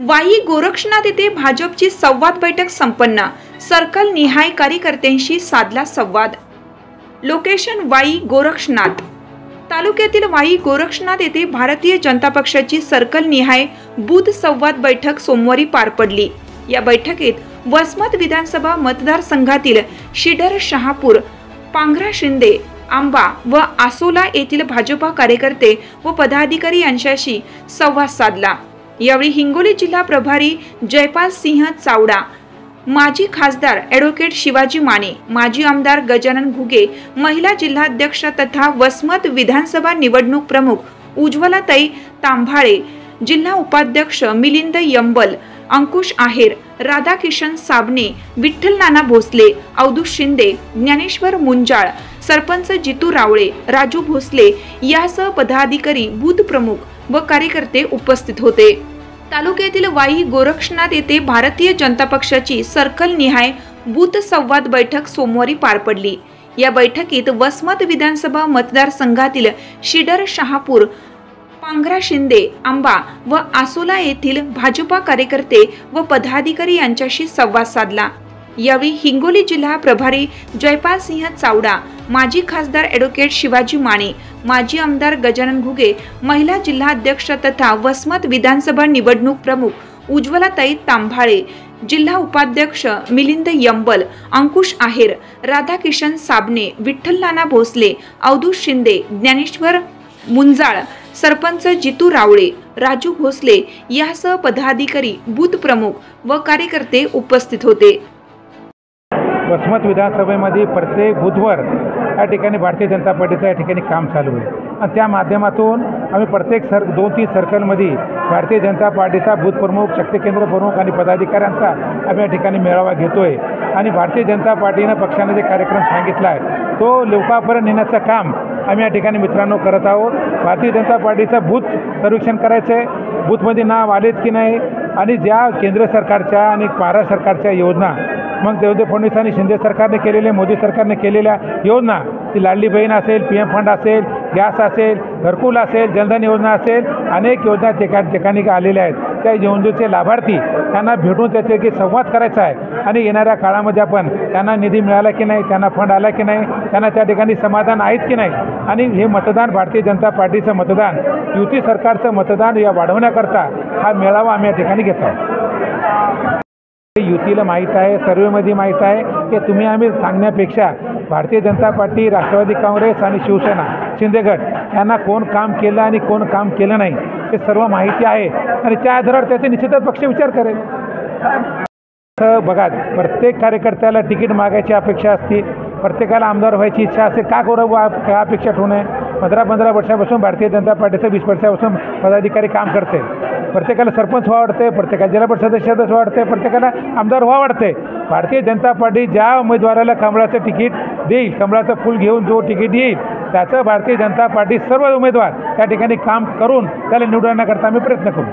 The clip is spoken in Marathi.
वाई गोरक्षनाथ येथे भाजपची संवाद बैठक संपन्न। सर्कल निहाय कार्यकर्त्यांशी साधला संवाद। लोकेशन वाई गोरक्षनाथ। तालुक्यातील वाई गोरक्षनाथ येथे भारतीय जनता पक्षाची सर्कल निहाय बूथ संवाद बैठक सोमवारी पार पडली। या बैठकीत वसमत विधानसभा मतदारसंघातील शिडर, शहापूर, पांगरा शिंदे, आंबा व आसोला येथील भाजपा कार्यकर्ते व पदाधिकारी यांच्याशी संवाद साधला। यावेळी हिंगोली जिल्हा प्रभारी जयपाल सिंह चावडा, माजी खासदार ॲडव्होकेट शिवाजी माने, माजी आमदार गजानन घुगे, महिला जिल्हाध्यक्ष तथा वसमत विधानसभा निवडणूक प्रमुख उज्ज्वलाताई तांभाळे, जिल्हा उपाध्यक्ष मिलिंद यंबल, अंकुश आहेर, राधाकिशन साबणे, विठ्ठल नाना भोसले, अवधूत शिंदे, ज्ञानेश्वर मुंजाळ, सरपंच जितू रावळे, राजू भोसले यासह पदाधिकारी, बूथ प्रमुख व कार्यकर्ते उपस्थित होते। तालुक्यातील वाई गोरक्षनाथ येथे भारतीय जनता पक्षाची सर्कल निहाय बूथ संवाद बैठक सोमवारी पार पडली। या बैठकीत वसमत विधानसभा मतदारसंघातील शिडर, शहापूर, पांगरा शिंदे, आंबा व आसोला येथील भाजपा कार्यकर्ते व पदाधिकारी यांच्याशी संवाद साधला। यावेळी हिंगोली जिल्हा प्रभारी जयपाल सिंह चावडा, माजी खासदार ॲडव्होकेट शिवाजी माने, माजी आमदार गजानन घुगे, महिला जिल्हाध्यक्ष तथा वसमत विधानसभा निवडणूक प्रमुख उज्ज्वलाताई तांभाळे, जिल्हा उपाध्यक्ष मिलिंद यंबल, अंकुश आहेर, राधाकिशन साबणे, विठ्ठल नाना भोसले, अवधूत शिंदे, ज्ञानेश्वर मुंजाळ, सरपंच जितू रावळे, राजू भोसले यासह पदाधिकारी, बूथ प्रमुख व कार्यकर्ते उपस्थित होते। वसमत विधानसभेमध्ये प्रत्येक बूथवर या ठिकाणी भारतीय जनता पार्टीचं या ठिकाणी काम चालू आहे आणि त्या माध्यमातून आम्ही प्रत्येक 2-3 सर्कलमध्ये भारतीय जनता पार्टीचा बूथ प्रमुख, शक्ती केंद्र प्रमुख आणि पदाधिकाऱ्यांचा आम्ही या ठिकाणी मेळावा घेतोय आणि भारतीय जनता पार्टीनं पक्षाने जे कार्यक्रम सांगितला आहे तो लोकांपर्यंत नेण्याचं काम आम्ही या ठिकाणी मित्रांनो करत आहोत। भारतीय जनता पार्टीचं बूथ सर्वेक्षण करायचं आहे, बूथमध्ये नाव आलेत की नाही आणि ज्या केंद्र सरकारच्या आणि महाराष्ट्र सरकारच्या योजना, मग देवेंद्र फडणवीस आणि शिंदे सरकारने केलेल्या, मोदी सरकारने केलेल्या योजना, ती लाडली बहीण असेल, PM फंड असेल, गॅस असेल, घरकुल असेल, जनधन योजना असेल, अनेक योजना ठिकाणी आलेल्या आहेत। त्या योजनेचे लाभार्थी त्यांना भेटून त्याचे संवाद करायचा आहे आणि येणाऱ्या काळामध्ये आपण त्यांना निधी मिळाला की नाही, त्यांना फंड आला की नाही, त्यांना त्या ठिकाणी समाधान आहेत की नाही आणि हे मतदान भारतीय जनता पार्टीचं मतदान, युती सरकारचं मतदान या वाढवण्याकरता हा मेळावा आम्ही या ठिकाणी घेत आहोत। युतीला माहीत आहे, सर्वेमध्ये माहीत आहे की तुम्ही आम्ही सांगण्यापेक्षा भारतीय जनता पार्टी, राष्ट्रवादी काँग्रेस आणि शिवसेना, शिंदेगड यांना कोण काम केलं आणि कोण काम केलं नाही हे सर्व माहिती आहे आणि त्या आधारावर त्याचे निश्चितच पक्ष विचार करेल। बघा, प्रत्येक कार्यकर्त्याला तिकीट मागायची अपेक्षा असते, प्रत्येकाला आमदार व्हायची इच्छा असते, का करू अपेक्षा ठेवू नये। 15 वर्षापासून भारतीय जनता पार्टीचं 20 वर्षापासून पदाधिकारी काम करते, प्रत्येकाला सरपंच व्हावं वाटते, प्रत्येकाला जिल्हा परिषद सदस्य व्हावं वाटते, प्रत्येकाला आमदार व्हावं वाटते। भारतीय जनता पार्टी ज्या उमेदवाराला कमळाचं तिकीट देईल, कमळाचं फूल घेऊन जो तिकीट येईल त्याचं भारतीय जनता पार्टी सर्व उमेदवार त्या ठिकाणी काम करून त्याला निवडण्याकरता आम्ही प्रयत्न करू।